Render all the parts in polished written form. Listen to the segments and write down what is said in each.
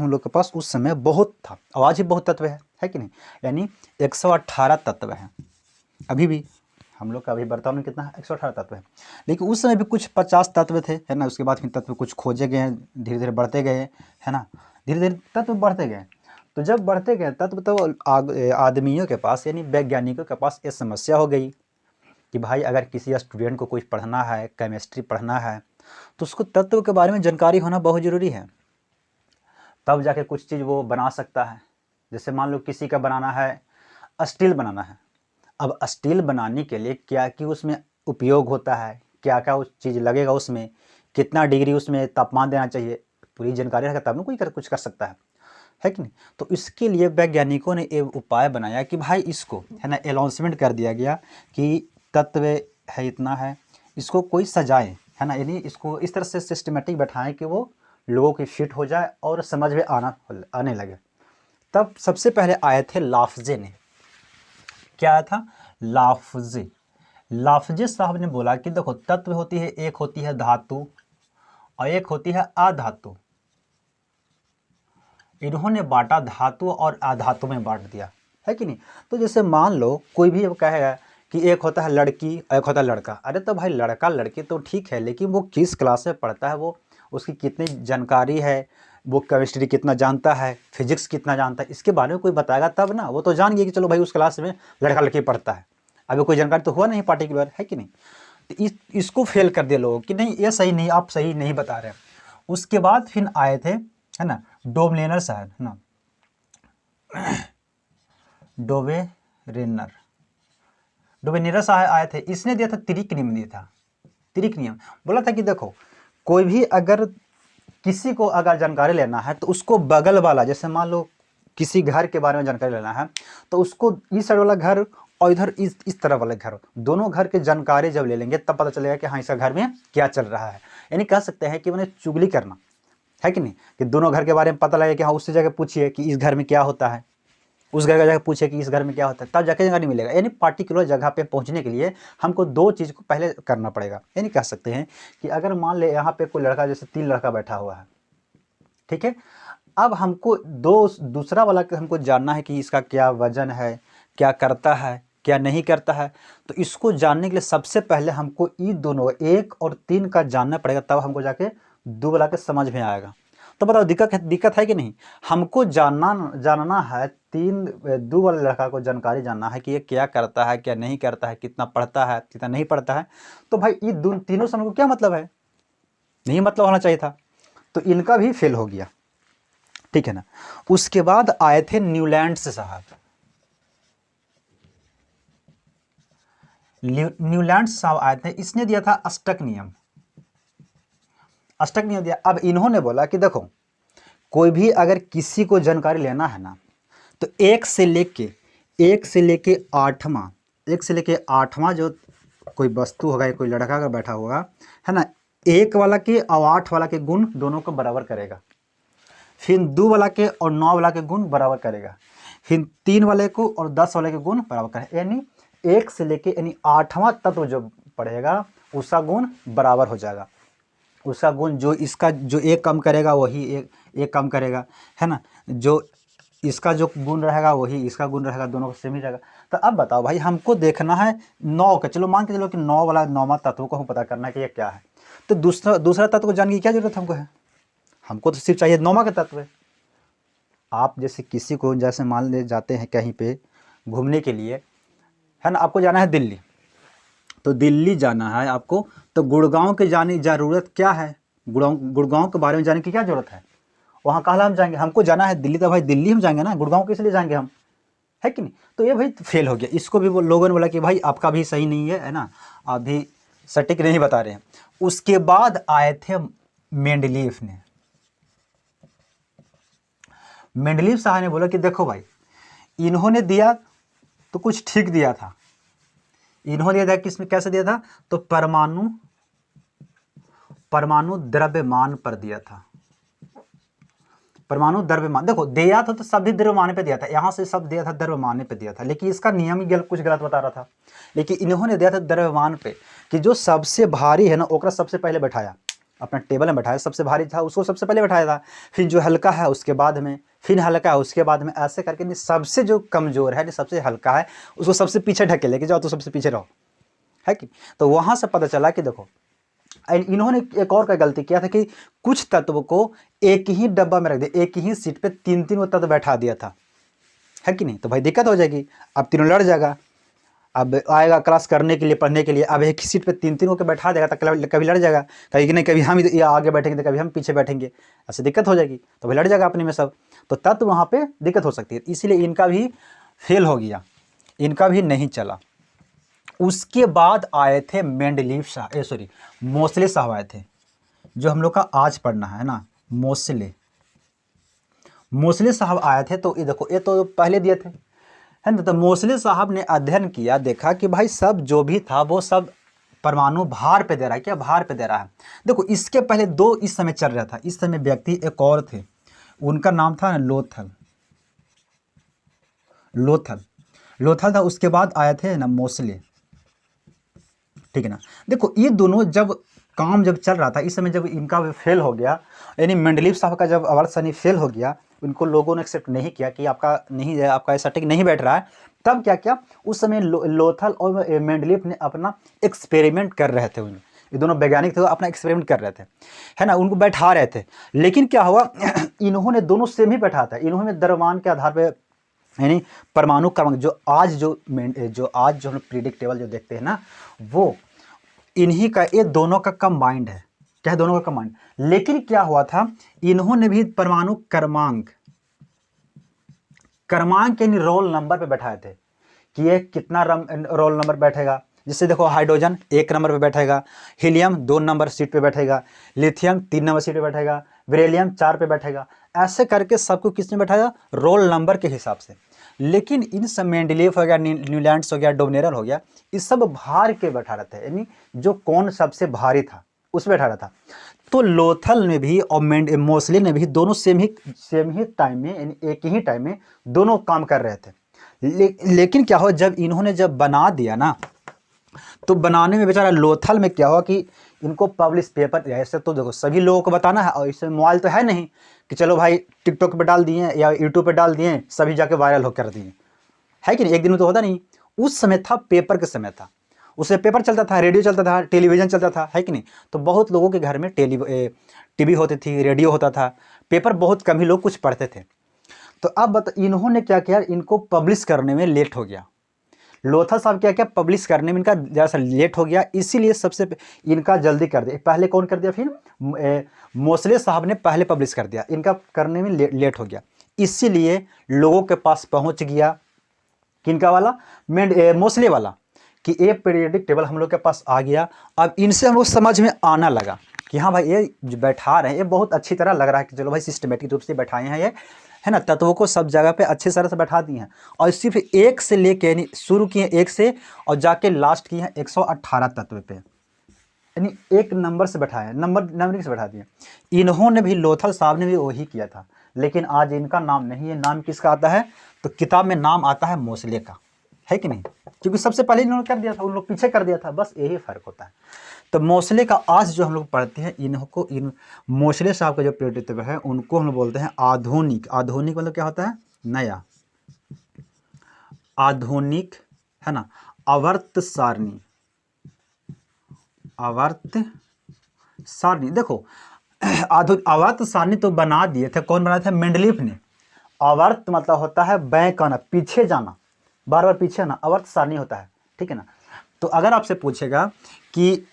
हम लोग के पास उस समय बहुत था, आवाज़ ही बहुत तत्व है कि नहीं, यानी 118 तत्व हैं। अभी भी हम लोग का अभी वर्तमान में कितना है, 118 तत्व है। लेकिन उस समय भी कुछ 50 तत्व थे, है ना। उसके बाद फिर तत्व कुछ खोजे गए हैं, धीरे धीरे बढ़ते गए, है ना, धीरे धीरे तत्व बढ़ते गए। तो जब बढ़ते गए तत्व तो आदमियों के पास यानी वैज्ञानिकों के पास ये समस्या हो गई कि भाई अगर किसी स्टूडेंट को कुछ पढ़ना है, केमिस्ट्री पढ़ना है, तो उसको तत्व के बारे में जानकारी होना बहुत ज़रूरी है, तब जाके कुछ चीज़ वो बना सकता है। जैसे मान लो किसी का बनाना है, स्टील बनाना है, अब स्टील बनाने के लिए क्या कि उसमें उपयोग होता है, क्या क्या उस चीज़ लगेगा, उसमें कितना डिग्री उसमें तापमान देना चाहिए, पूरी जानकारी रहेगा तब ना कोई कुछ कर सकता है कि नहीं। तो इसके लिए वैज्ञानिकों ने एक उपाय बनाया कि भाई इसको, है ना, अनाउंसमेंट कर दिया गया कि तत्व है इतना है, इसको कोई सजाए, है ना, यानी इसको इस तरह से सिस्टमेटिक बैठाएं कि वो लोगों की फिट हो जाए और समझ में आने लगे। तब सबसे पहले आए थे लाफ्जे ने। क्या आया था? लाफ्जे। लाफ्जे साहब ने बोला कि देखो तत्व होती है, एक होती है धातु और एक होती है अधातु। इन्होंने बांटा धातु और अधातु में बांट दिया, है कि नहीं। तो जैसे मान लो कोई भी अब कहेगा कि एक होता है लड़की, एक होता है लड़का। अरे तो भाई लड़का लड़की तो ठीक है, लेकिन वो किस क्लास में पढ़ता है, वो उसकी कितनी जानकारी है, वो केमिस्ट्री कितना जानता है, फिजिक्स कितना जानता है, इसके बारे में कोई बताएगा तब ना। वो तो जान गया कि चलो भाई उस क्लास में लड़का लड़की पढ़ता है, अभी कोई जानकारी तो हुआ नहीं पार्टिकुलर, है कि नहीं। तो इसको फेल कर दिया लोग कि नहीं ये सही नहीं, आप सही नहीं बता रहे। उसके बाद फिर आए थे, है ना, डोबलेनर साहब, है ना, डोबेनेरस साहब आए थे। इसने दिया था त्रिक नियम, दिया था त्रिक नियम। बोला था कि देखो कोई भी अगर किसी को अगर जानकारी लेना है तो उसको बगल वाला, जैसे मान लो किसी घर के बारे में जानकारी लेना है तो उसको इस साइड वाला घर और इधर इस तरफ वाले घर, दोनों घर की जानकारी जब ले लेंगे तब पता चलेगा कि हाँ इसका घर में क्या चल रहा है। यानी कह सकते हैं कि मैंने चुगली करना, है कि नहीं, कि दोनों घर के बारे में पता लगे कि हाँ उससे जाकर पूछिए कि इस घर में क्या होता है, उस घर का जाकर पूछे कि इस घर में क्या होता है, तब जाके जानकारी मिलेगा। यानी पार्टिकुलर जगह पे पहुंचने के लिए हमको दो चीज़ को पहले करना पड़ेगा। यानी कह सकते हैं कि अगर मान ले यहाँ पे कोई लड़का, जैसे 3 लड़का बैठा हुआ है, ठीक है, अब हमको दूसरा वाला हमको जानना है कि इसका क्या वजन है, क्या करता है, क्या नहीं करता है। तो इसको जानने के लिए सबसे पहले हमको ये दोनों 1 और 3 का जानना पड़ेगा, तब हमको जाके 2 वाला के समझ में आएगा। तो बताओ दिक्कत है कि नहीं। हमको जानना है 2 वाले लड़का को जानकारी जानना है कि ये क्या करता है, क्या नहीं करता है, कितना पढ़ता है, कितना नहीं पढ़ता है। तो भाई ये तीनों से हमको क्या मतलब है, नहीं मतलब होना चाहिए था। तो इनका भी फेल हो गया, ठीक है ना। उसके बाद आए थे न्यूलैंड से साहब। न्यूलैंड साहब आए थे, इसने दिया था अष्टक नियम। अष्टक नियम दिया। अब इन्होंने बोला कि देखो कोई भी अगर किसी को जानकारी लेना है ना, तो एक से लेके आठवां जो कोई वस्तु होगा, कोई लड़का का बैठा होगा, है ना, 1 वाला के और 8 वाला के गुण दोनों को बराबर करेगा, फिर 2 वाला के और 9 वाला के गुण बराबर करेगा, फिर 3 वाले को और 10 वाले के गुण बराबर करेगा। यानी 1 से लेके यानी 8वां तत्व जो पढ़ेगा उसका गुण बराबर हो जाएगा। उसका गुण जो इसका जो एक कम करेगा वही एक कम करेगा, है ना, जो इसका जो गुण रहेगा वही इसका गुण रहेगा, दोनों का सेम ही रहेगा। तो अब बताओ भाई हमको देखना है 9 का, चलो मान के चलो कि 9 वाला 9वां तत्व को हम पता करना है कि ये क्या है। तो दूसरा तत्व को जानने की क्या जरूरत हमको है, हमको तो सिर्फ चाहिए 9वां का तत्व है। आप जैसे किसी को, जैसे मान ले जाते हैं कहीं पे घूमने के लिए, है ना, आपको जाना है दिल्ली, तो दिल्ली जाना है आपको, तो गुड़गांव के जाने की ज़रूरत क्या है, गुड़गांव के बारे में जानने की क्या ज़रूरत है। वहाँ कहाँ हम जाएंगे, हमको जाना है दिल्ली, तो भाई दिल्ली हम जाएंगे ना, गुड़गांव किस लिए जाएंगे हम, है कि नहीं। तो ये भाई फेल हो गया। इसको भी वो लोगों ने बोला कि भाई आपका भी सही नहीं है ना, आप भी सटीक नहीं बता रहे हैं। उसके बाद आए थे मेंडलीफ ने। मेंडलीफ साहब ने बोला कि देखो भाई इन्होंने दिया तो कुछ ठीक दिया था, इन्होंने दिया था किसमें कैसे दिया था, तो परमाणु द्रव्यमान पर दिया था। परमाणु द्रव्यमान देखो दिया था तो सभी द्रव्यमान पे दिया था, यहां से सब दिया था द्रव्यमान पे दिया था, लेकिन इसका नियम ही कुछ गलत बता रहा था। लेकिन इन्होंने दिया था द्रव्यमान पे कि जो सबसे भारी है ना ओकरा सबसे पहले बैठाया, अपना टेबल में बैठाया, सबसे भारी था उसको सबसे पहले बैठाया था, फिर जो हल्का है उसके बाद में, फिर हल्का है उसके बाद में, ऐसे करके नहीं सबसे जो कमज़ोर है, जो सबसे हल्का है उसको सबसे पीछे ढके लेके जाओ, तो सबसे पीछे रहो, है कि। तो वहाँ से पता चला कि देखो इन्होंने एक और का गलती किया था कि कुछ तत्व को एक ही डब्बा में रख दिया, एक ही सीट पे तीन तीन वो तत्व बैठा दिया था, है कि नहीं। तो भाई दिक्कत हो जाएगी, अब तीनों लड़ जाएगा, अब आएगा क्लास करने के लिए, पढ़ने के लिए, अब एक ही सीट पे तीन तीन होकर बैठा देगा, तो कभी लड़ जाएगा, कभी कि नहीं कभी हम या आगे बैठेंगे तो कभी हम पीछे बैठेंगे, ऐसे दिक्कत हो जाएगी, तो भाई लड़ जाएगा अपने में सब, तो तत्व वहाँ पे दिक्कत हो सकती है, इसीलिए इनका भी फेल हो गया, इनका भी नहीं चला। उसके बाद आए थे मेंडलीव शाह, सॉरी मोसले साहब आए थे, जो हम लोग का आज पढ़ना है ना, मोसले साहब आए थे। तो ये देखो, ये तो पहले दिए थे, है ना। तो मोसले साहब ने अध्ययन किया, देखा कि भाई सब जो भी था वो सब परमाणु भार पे दे रहा है, क्या भार पे दे रहा है। देखो इसके पहले दो इस समय चल रहा था, इस समय व्यक्ति एक और थे, उनका नाम था लोथल, लोथल था। उसके बाद आए थे ना मोसले, ठीक है ना। देखो ये दोनों जब काम जब चल रहा था, इस समय जब इनका फेल हो गया, यानी मेंडलीव साहब का जब आवर्तसारणी फेल हो गया, उनको लोगों ने एक्सेप्ट नहीं किया कि आपका नहीं है, आपका ऐसा टिक नहीं बैठ रहा है, तब क्या क्या उस समय लोथल और मेंडलीव ने अपना एक्सपेरिमेंट कर रहे थे, ये दोनों वैज्ञानिक थे, अपना एक्सपेरिमेंट कर रहे थे, है ना, उनको बैठा रहे थे। लेकिन क्या हुआ इन्होंने दोनों सेम ही बैठा था, इन्होंने द्रव्यमान के आधार पर, यानी परमाणु क्रमांक जो आज जो हम लोग पीरियोडिक टेबल जो देखते हैं ना, वो इन्हीं का, ये दोनों का कंबाइंड है, क्या है, दोनों का कंबाइंड। लेकिन क्या हुआ था, इन्होंने भी परमाणु क्रमांक यानी रोल नंबर पे बैठाए थे कि ये कितना रोल नंबर बैठेगा। जिससे देखो हाइड्रोजन 1 नंबर पे बैठेगा, हीलियम 2 नंबर सीट पे बैठेगा, लिथियम 3 नंबर सीट पे बैठेगा, बेरिलियम 4 पे बैठेगा, ऐसे करके सबको किसने बैठाया, रोल नंबर के हिसाब से। लेकिन इन सब मेंडलीव हो गया, न्यूलैंड्स हो गया, डोबनेरल हो गया, इस सब भार के बैठा रहता है, यानी जो कौन सबसे भारी था उस पर बैठा रहा था। तो लोथल ने भी और मोसले ने भी दोनों सेम ही टाइम में, यानी एक ही टाइम में दोनों काम कर रहे थे। लेकिन क्या हो, जब इन्होंने जब बना दिया ना, तो बनाने में बेचारा लोथल में क्या हुआ कि इनको पब्लिश पेपर, ऐसे तो देखो सभी लोगों को बताना है, और इसमें मोबाइल तो है नहीं कि चलो भाई टिकटॉक पे डाल दिए या यूट्यूब पे डाल दिए, सभी जाके वायरल हो कर दिए, है कि नहीं, एक दिन में तो होता नहीं। उस समय था पेपर के समय था, उसमें पेपर चलता था, रेडियो चलता था, टेलीविज़न चलता था, है कि नहीं। तो बहुत लोगों के घर में टीवी होती थी, रेडियो होता था, पेपर बहुत कम ही लोग कुछ पढ़ते थे। तो अब इन्होंने क्या किया, इनको पब्लिश करने में लेट हो गया, लोथल साहब क्या पब्लिश करने में इनका ज़रा सा लेट हो गया, इसीलिए सबसे इनका जल्दी कर दिया। पहले कौन कर दिया, फिर मोसले साहब ने पहले पब्लिश कर दिया, इनका करने में लेट हो गया, इसीलिए लोगों के पास पहुंच गया किनका वाला, मोसले वाला, कि ये पीरियोडिक टेबल हम लोग के पास आ गया। अब इनसे हम लोग समझ में आना लगा कि हाँ भाई ये जो बैठा रहे हैं ये बहुत अच्छी तरह लग रहा है कि चलो भाई सिस्टमेटिक रूप से बैठाए हैं ये, है ना, तत्वों को सब जगह पे अच्छे तरह से बैठा दिए हैं, और सिर्फ एक से लेके, यानी शुरू किए एक से और जाके लास्ट किए हैं 118 तत्व पे, यानी एक नंबर से बैठाए, नंबरिंग से बैठा दिए। इन्होंने भी, लोथल साहब ने भी वही किया था, लेकिन आज इनका नाम नहीं है, नाम किसका आता है, तो किताब में नाम आता है मोसले का, है कि नहीं, क्योंकि सबसे पहले इन्होंने कर दिया था, उन लोग पीछे कर दिया था, बस यही फर्क होता है। तो मोसले का आज जो हम लोग पढ़ते हैं, इन मोसले साहब का जो पीरियोडिक टेबल है उनको हम लोग बोलते हैं आधुनिक। आधुनिक मतलब क्या होता है, नया, आधुनिक, है ना, आवर्त सारणी, आवर्त सारणी। देखो आवर्त सारणी तो बना दिए थे, कौन बनाया था, मेंडलीव ने। आवर्त मतलब होता है बैक आना, पीछे जाना, बार बार पीछे आना, आवर्त सारणी होता है, ठीक है ना। तो अगर आपसे पूछेगा कि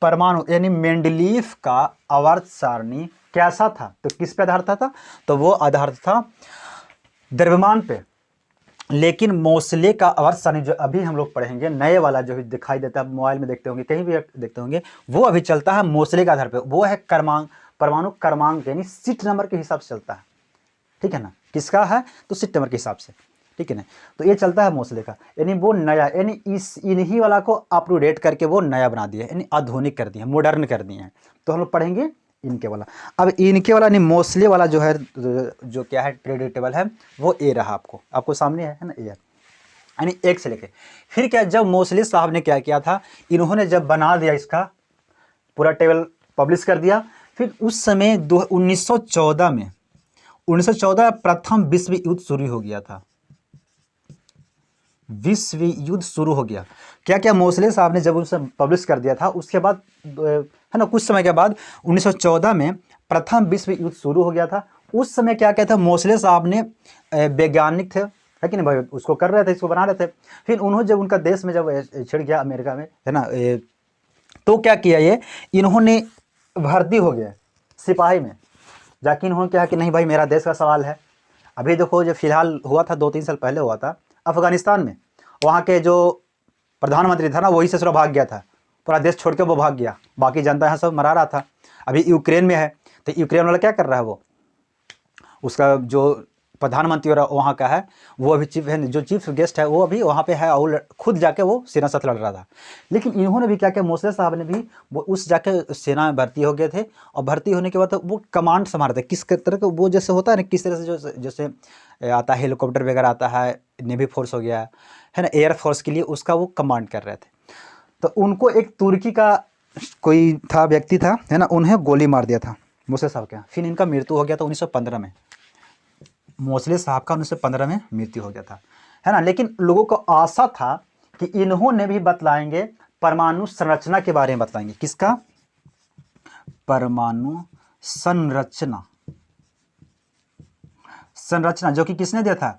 परमाणु यानी मेंडलीव का आवर्त सारणी कैसा था, तो किस पे आधारित था, तो वो आधारित था द्रव्यमान पे। लेकिन मोसले का आवर्त सारणी जो अभी हम लोग पढ़ेंगे, नए वाला जो दिखाई देता है, मोबाइल में देखते होंगे, कहीं भी देखते होंगे, वो अभी चलता है मोसले के आधार पे, वो है परमाणु क्रमांक, यानी सीट नंबर के हिसाब से चलता है, ठीक है ना, किसका है, तो सीट नंबर के हिसाब से, ठीक है ना। तो ये चलता है मोसले का, यानी वो नया, यानी इन्हीं वाला को अप टू डेट करके वो नया बना दिया, यानी आधुनिक कर दिए, मॉडर्न कर दिए हैं। तो हम लोग पढ़ेंगे इनके वाला। अब इनके वाला यानी मोसले वाला जो है, जो क्या है पीरियोडिक टेबल है, वो ए रहा, आपको सामने है ना, ए, यानी एक से लेके फिर क्या, जब मोसले साहब ने क्या किया था, इन्होंने जब बना दिया इसका पूरा टेबल पब्लिश कर दिया। फिर उस समय 1914 प्रथम विश्व युद्ध शुरू हो गया था। विश्व युद्ध शुरू हो गया। क्या क्या मोसले साहब ने जब उसे पब्लिश कर दिया था, उसके बाद है ना, कुछ समय के बाद 1914 में प्रथम विश्व युद्ध शुरू हो गया था। उस समय क्या क्या था, मोसले साहब ने वैज्ञानिक थे, है कि नहीं भाई, उसको कर रहे थे, इसको बना रहे थे। फिर उन्होंने जब उनका देश में जब छिड़ गया अमेरिका में, है ना, तो क्या किया, ये इन्होंने भर्ती हो गए सिपाही में। जाके इन्होंने कहा कि नहीं भाई, मेरा देश का सवाल है। अभी देखो, जो फिलहाल हुआ था 2-3 साल पहले हुआ था अफगानिस्तान में, वहाँ के जो प्रधानमंत्री था ना, वही से भाग गया था, पूरा देश छोड़ के वो भाग गया, बाकी जनता यहाँ सब मरा रहा था। अभी यूक्रेन में है, तो यूक्रेन वाला क्या कर रहा है, वो उसका जो प्रधानमंत्री वहाँ का है, वो अभी जो चीफ गेस्ट है वो अभी वहाँ पे है, और खुद जाके वो सेना साथ लड़ रहा था। लेकिन इन्होंने भी क्या किया, मोसले साहब ने भी वो उस जाके सेना में भर्ती हो गए थे, और भर्ती होने के बाद तो वो कमांड संभाल रहे थे। किस तरह का वो जैसे होता है ना, किस तरह से जैसे आता है हेलीकॉप्टर वगैरह आता है, नेवी फोर्स हो गया है ना, एयर फोर्स के लिए, उसका वो कमांड कर रहे थे। तो उनको एक तुर्की का कोई था, व्यक्ति था, है ना, उन्हें गोली मार दिया था मोसले साहब के। फिर इनका मृत्यु हो गया था 1915 में। मोसले साहब का 1915 में मृत्यु हो गया था, है ना। लेकिन लोगों को आशा था कि इन्होंने भी बतलाएंगे परमाणु संरचना के बारे में, बताएंगे किसका, परमाणु संरचना, जो कि किसने दिया था,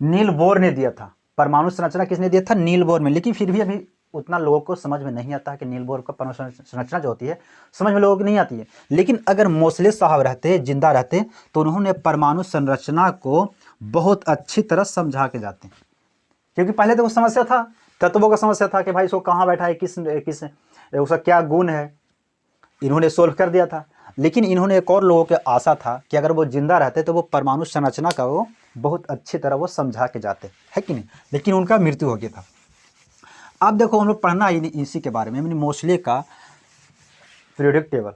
नील बोर ने दिया था। परमाणु संरचना किसने दिया था, नील बोर में। लेकिन फिर भी अभी उतना लोगों को समझ में नहीं आता कि नील बोर का परमाणु संरचना जो होती है, समझ में लोगों को नहीं आती है। लेकिन अगर मोसले साहब रहते, जिंदा रहते, तो उन्होंने परमाणु संरचना को बहुत अच्छी तरह समझा के जाते, क्योंकि पहले तो वो समस्या था, तत्वों का समस्या था कि भाई इसको कहाँ बैठा है, किस उसका क्या गुण है, इन्होंने सोल्व कर दिया था। लेकिन इन्होंने एक और लोगों के आशा था कि अगर वो जिंदा रहते तो वो परमाणु संरचना का वो बहुत अच्छी तरह वो समझा के जाते, है कि नहीं। लेकिन उनका मृत्यु हो गया था। अब देखो, हम लोग पढ़ना है इसी के बारे में, मोसले का पीरियोडिक टेबल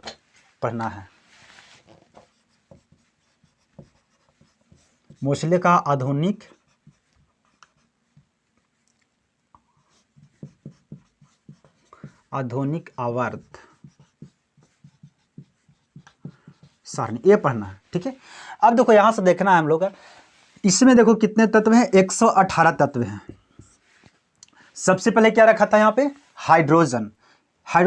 पढ़ना है। मोसले का आधुनिक आवर्त सारणी, ये पढ़ना है, ठीक है। अब देखो, यहां से देखना है हम लोग, इसमें देखो कितने तत्व हैं, 118 तत्व हैं। सबसे पहले क्या रखा था यहाँ पे, हाइड्रोजन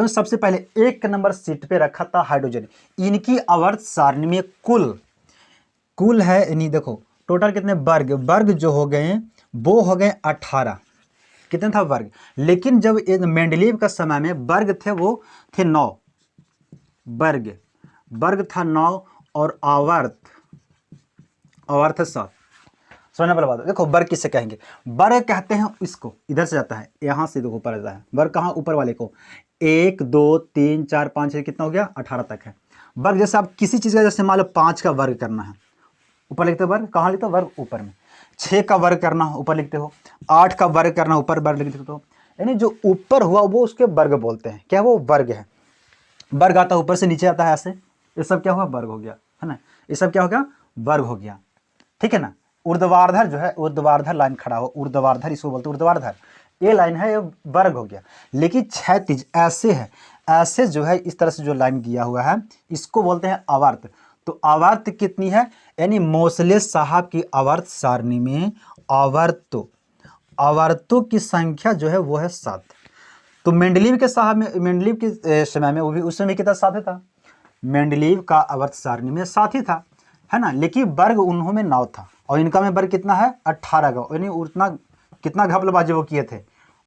सबसे पहले 1 नंबर सीट पे रखा था हाइड्रोजन। इनकी आवर्त सारणी में कुल है, नहीं देखो टोटल कितने वर्ग जो हो गए वो हो गए 18। कितने था वर्ग, लेकिन जब मेंडलीव का समय में वर्ग थे वो थे 9, वर्ग था 9, और आवर्त 7। समझने वाला बात है। देखो, वर्ग किससे कहेंगे, वर्ग कहते हैं इसको, इधर से जाता है, यहां से देखो ऊपर जाता है वर्ग, कहाँ, ऊपर वाले को। 1 2 3 4 5 6 कितना हो गया, 18 तक है वर्ग। जैसे आप किसी चीज का, जैसे मान लो 5 का वर्ग करना है, ऊपर लिखते हो वर्ग, कहाँ लिखते हो वर्ग, ऊपर में। 6 का वर्ग करना हो, ऊपर लिखते हो। 8 का वर्ग करना, ऊपर वर्ग लिखते हो। यानी जो ऊपर हुआ वो उसके वर्ग बोलते हैं, क्या वो वर्ग है। वर्ग आता है ऊपर से नीचे आता है ऐसे, ये सब क्या हुआ, वर्ग हो गया, है ना। ये सब क्या हो गया, वर्ग हो गया, ठीक है ना। ऊर्ध्वाधर जो है, ऊर्ध्वाधर लाइन खड़ा हो, ऊर्ध्वाधर इसको बोलते हैं, ऊर्ध्वाधर ये लाइन है, ये वर्ग हो गया। लेकिन क्षैतिज ऐसे है, ऐसे जो है इस तरह से जो लाइन किया हुआ है, इसको बोलते हैं आवर्त। तो आवर्त कितनी है, यानी मोसले साहब की आवर्त सारणी में आवर्तों की संख्या जो है वो है 7। तो मेंडलीव के समय में, वो भी उस समय कितना 7 था, मेंडलीव का आवर्त सारणी में 7 ही था, है ना। लेकिन वर्ग उन्होंने 9 था, और इनका में वर्ग कितना है, 18 का। यानी उतना कितना घपलबाजी वो किए थे,